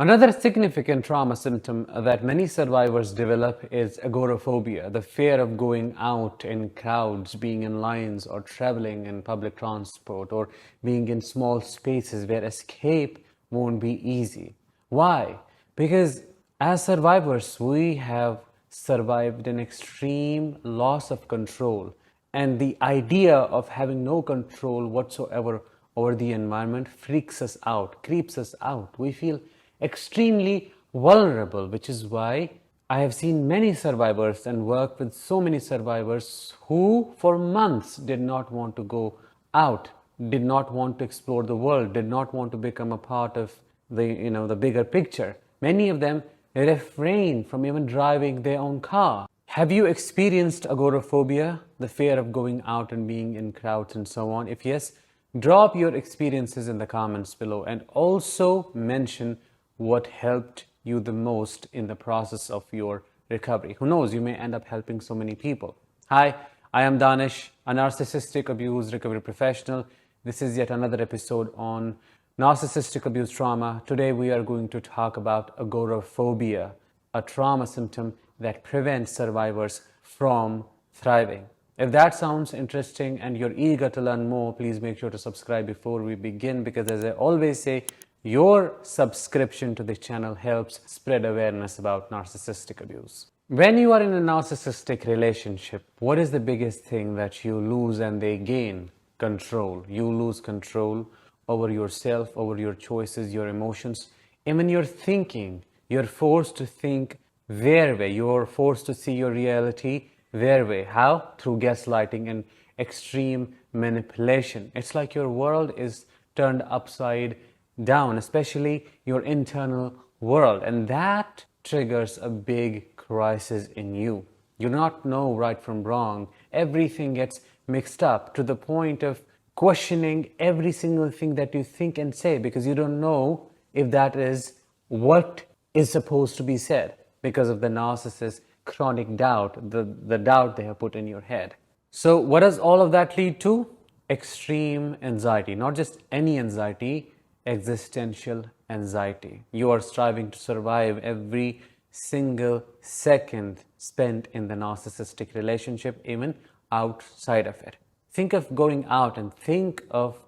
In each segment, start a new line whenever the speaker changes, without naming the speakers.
Another significant trauma symptom that many survivors develop is agoraphobia, the fear of going out in crowds, being in lines, or traveling in public transport, or being in small spaces where escape won't be easy. Why? Because as survivors, we have survived an extreme loss of control, and the idea of having no control whatsoever over the environment freaks us out, creeps us out. We feel extremely vulnerable, which is why I have seen many survivors and worked with so many survivors who for months did not want to go out, did not want to explore the world, did not want to become a part of the bigger picture. Many of them refrain from even driving their own car. Have you experienced agoraphobia, the fear of going out and being in crowds and so on? If yes, drop your experiences in the comments below and also mention what helped you the most in the process of your recovery. Who knows, you may end up helping so many people. Hi, I am Danish, a narcissistic abuse recovery professional. This is yet another episode on narcissistic abuse trauma. Today we are going to talk about agoraphobia, a trauma symptom that prevents survivors from thriving. If that sounds interesting and you're eager to learn more, please make sure to subscribe before we begin, because as I always say, your subscription to the channel helps spread awareness about narcissistic abuse. When you are in a narcissistic relationship, what is the biggest thing that you lose and they gain? Control. You lose control over yourself, over your choices, your emotions, even your thinking. You're forced to think their way. You're forced to see your reality their way. How? Through gaslighting and extreme manipulation. It's like your world is turned upside down, especially your internal world, and that triggers a big crisis in you. You do not know right from wrong. Everything gets mixed up to the point of questioning every single thing that you think and say, because you don't know if that is what is supposed to be said, because of the narcissist's chronic doubt, the doubt they have put in your head. So what does all of that lead to? Extreme anxiety. Not just any anxiety, existential anxiety. You are striving to survive every single second spent in the narcissistic relationship, even outside of it. Think of going out and think of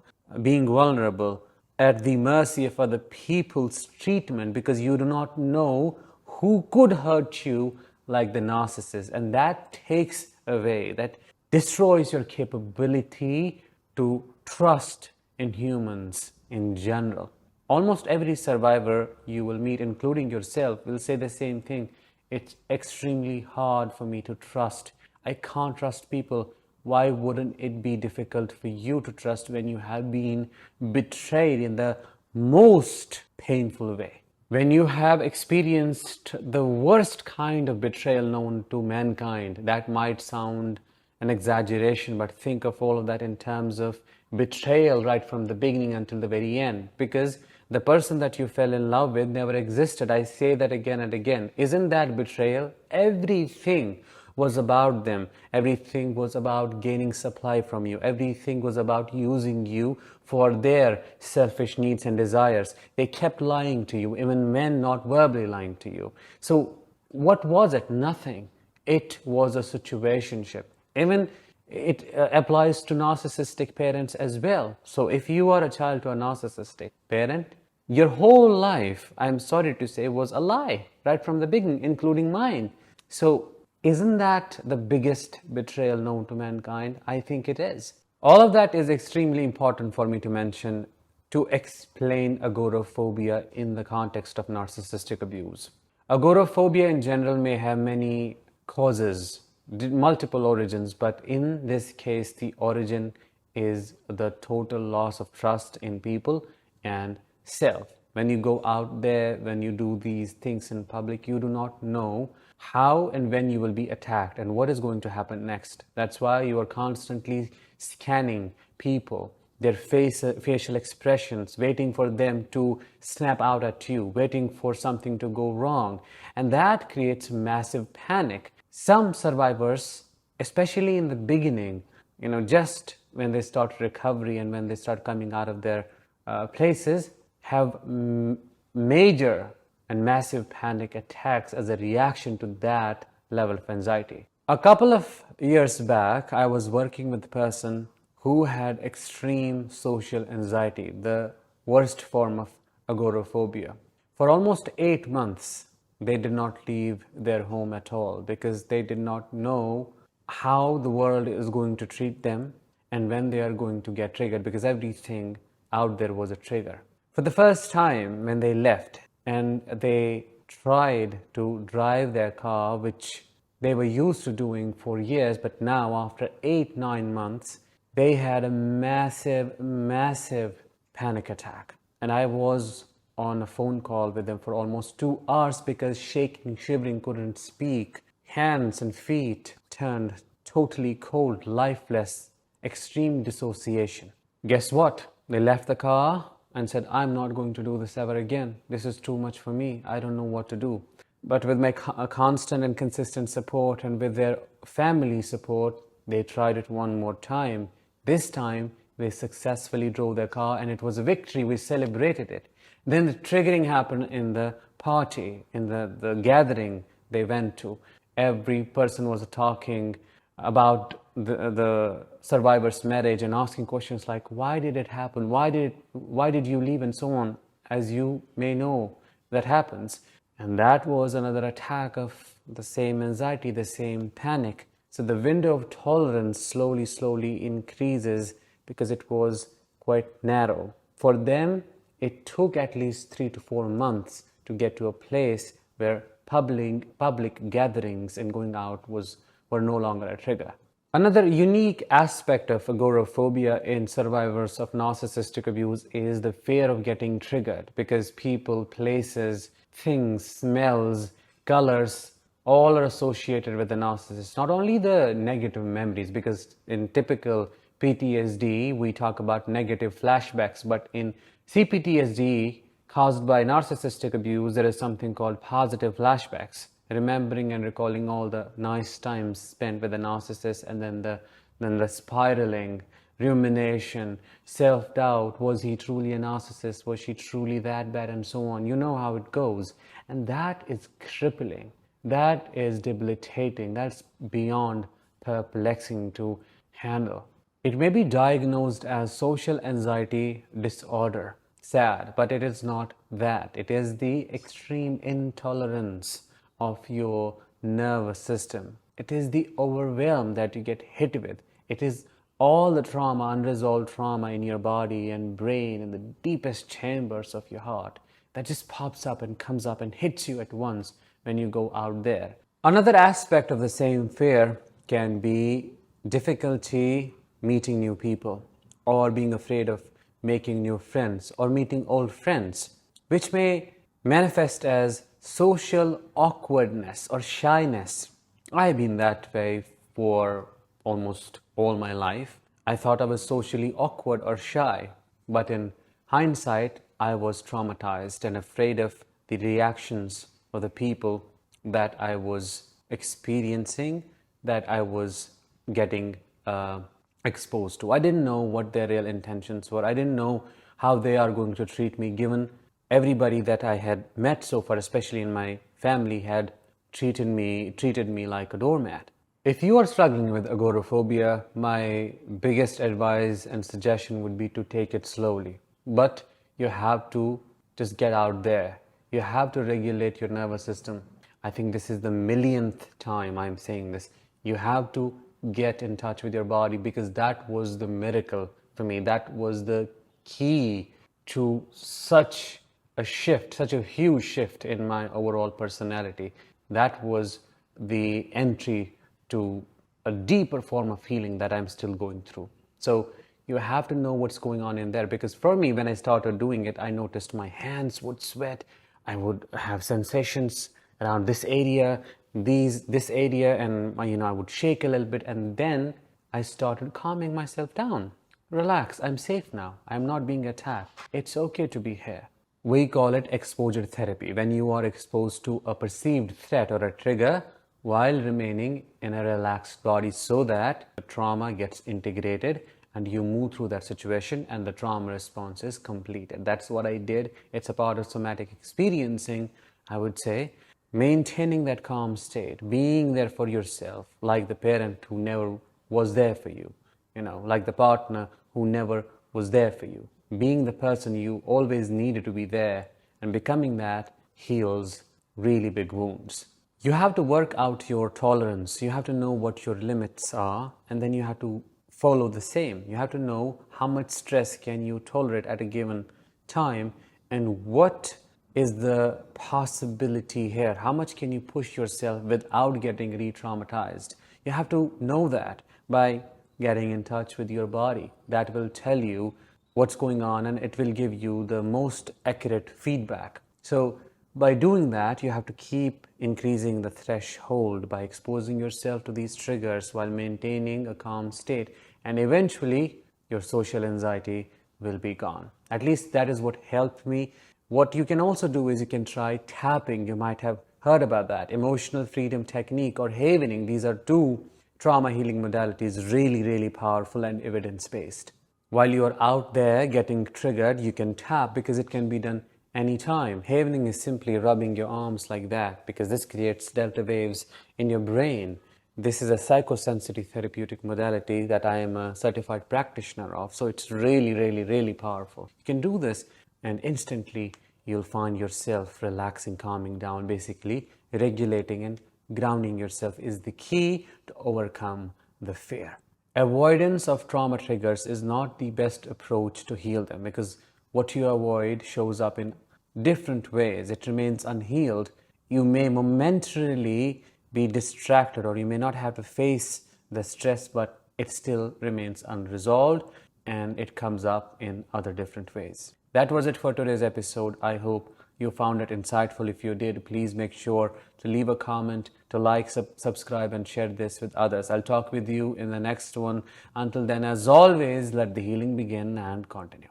being vulnerable at the mercy of other people's treatment, because you do not know who could hurt you like the narcissist, and that takes away, that destroys your capability to trust in humans in general. Almost every survivor you will meet, including yourself, will say the same thing. It's extremely hard for me to trust. I can't trust people. Why wouldn't it be difficult for you to trust when you have been betrayed in the most painful way? When you have experienced the worst kind of betrayal known to mankind, that might sound an exaggeration, but think of all of that in terms of betrayal right from the beginning until the very end, because the person that you fell in love with never existed. I say that again and again. Isn't that betrayal? Everything was about them. Everything was about gaining supply from you. Everything was about using you for their selfish needs and desires. They kept lying to you, even men not verbally lying to you. So what was it? Nothing. It was a situationship. Even it applies to narcissistic parents as well. So if you are a child to a narcissistic parent, your whole life, I'm sorry to say, was a lie right from the beginning, including mine. So isn't that the biggest betrayal known to mankind? I think it is. All of that is extremely important for me to mention to explain agoraphobia in the context of narcissistic abuse. Agoraphobia in general may have many causes, multiple origins, but in this case, the origin is the total loss of trust in people and self. When you go out there, when you do these things in public, you do not know how and when you will be attacked and what is going to happen next. That's why you are constantly scanning people, their facial expressions, waiting for them to snap out at you, waiting for something to go wrong. And that creates massive panic. Some survivors, especially in the beginning, just when they start recovery and when they start coming out of their places, have major and massive panic attacks as a reaction to that level of anxiety. A couple of years back, I was working with a person who had extreme social anxiety, the worst form of agoraphobia. For almost 8 months, they did not leave their home at all because they did not know how the world is going to treat them and when they are going to get triggered, because everything out there was a trigger. For the first time, when they left and they tried to drive their car, which they were used to doing for years, but now after 8-9 months, they had a massive panic attack. And I was on a phone call with them for almost 2 hours because shaking, shivering, couldn't speak. Hands and feet turned totally cold, lifeless, extreme dissociation. Guess what? They left the car and said, I'm not going to do this ever again. This is too much for me. I don't know what to do. But with my constant and consistent support and with their family support, they tried it one more time. This time, they successfully drove their car and it was a victory. We celebrated it. Then the triggering happened in the party, in the gathering they went to. Every person was talking about the survivor's marriage and asking questions like, why did it happen? Why did you leave? And so on. As you may know, that happens. And that was another attack of the same anxiety, the same panic. So the window of tolerance slowly increases because it was quite narrow. For them, it took at least 3 to 4 months to get to a place where public gatherings and going out were no longer a trigger. Another unique aspect of agoraphobia in survivors of narcissistic abuse is the fear of getting triggered, because people, places, things, smells, colors, all are associated with the narcissist. Not only the negative memories, because in typical PTSD, we talk about negative flashbacks, but in CPTSD caused by narcissistic abuse, there is something called positive flashbacks, remembering and recalling all the nice times spent with the narcissist, and then the spiraling, rumination, self-doubt. Was he truly a narcissist? Was she truly that bad? And so on. You know how it goes. And that is crippling. That is debilitating. That's beyond perplexing to handle. It may be diagnosed as social anxiety disorder. Sad, but it is not that. It is the extreme intolerance of your nervous system. It is the overwhelm that you get hit with. It is all the trauma, unresolved trauma in your body and brain and the deepest chambers of your heart that just pops up and comes up and hits you at once when you go out there. Another aspect of the same fear can be difficulty meeting new people, or being afraid of making new friends or meeting old friends, which may manifest as social awkwardness or shyness. I've been that way for almost all my life. I thought I was socially awkward or shy, but in hindsight, I was traumatized and afraid of the reactions of the people that I was experiencing, that I was getting exposed to. I didn't know what their real intentions were. I didn't know how they are going to treat me, given everybody that I had met so far, especially in my family, had treated me like a doormat. If you are struggling with agoraphobia, my biggest advice and suggestion would be to take it slowly. But you have to just get out there. You have to regulate your nervous system. I think this is the millionth time I'm saying this. You have to get in touch with your body, because that was the miracle for me. That was the key to such a shift, such a huge shift in my overall personality. That was the entry to a deeper form of healing that I'm still going through. So you have to know what's going on in there, because for me, when I started doing it, I noticed my hands would sweat. I would have sensations around this area, this area, and I would shake a little bit, and then I started calming myself down. Relax, I'm safe now. I'm not being attacked. It's okay to be here. We call it exposure therapy, when you are exposed to a perceived threat or a trigger while remaining in a relaxed body, so that the trauma gets integrated and you move through that situation and the trauma response is completed. That's what I did. It's a part of somatic experiencing, I would say maintaining that calm state, being there for yourself, like the parent who never was there for you, like the partner who never was there for you, being the person you always needed to be there, and becoming that heals really big wounds. You have to work out your tolerance. You have to know what your limits are, and then you have to follow the same. You have to know how much stress can you tolerate at a given time, and what is the possibility here. How much can you push yourself without getting re-traumatized? You have to know that by getting in touch with your body. That will tell you what's going on, and it will give you the most accurate feedback. So by doing that, you have to keep increasing the threshold by exposing yourself to these triggers while maintaining a calm state, and eventually your social anxiety will be gone. At least that is what helped me. What you can also do is you can try tapping. You might have heard about that. Emotional freedom technique or havening. These are two trauma healing modalities, really, really powerful and evidence-based. While you are out there getting triggered, you can tap because it can be done anytime. Havening is simply rubbing your arms like that because this creates delta waves in your brain. This is a psychosensitive therapeutic modality that I am a certified practitioner of. So it's really, really, really powerful. You can do this and instantly you'll find yourself relaxing, calming down, basically regulating and grounding yourself is the key to overcome the fear. Avoidance of trauma triggers is not the best approach to heal them because what you avoid shows up in different ways. It remains unhealed. You may momentarily be distracted or you may not have to face the stress, but it still remains unresolved and it comes up in other different ways. That was it for today's episode. I hope you found it insightful. If you did, please make sure to leave a comment, to like, subscribe, and share this with others. I'll talk with you in the next one. Until then, as always, let the healing begin and continue.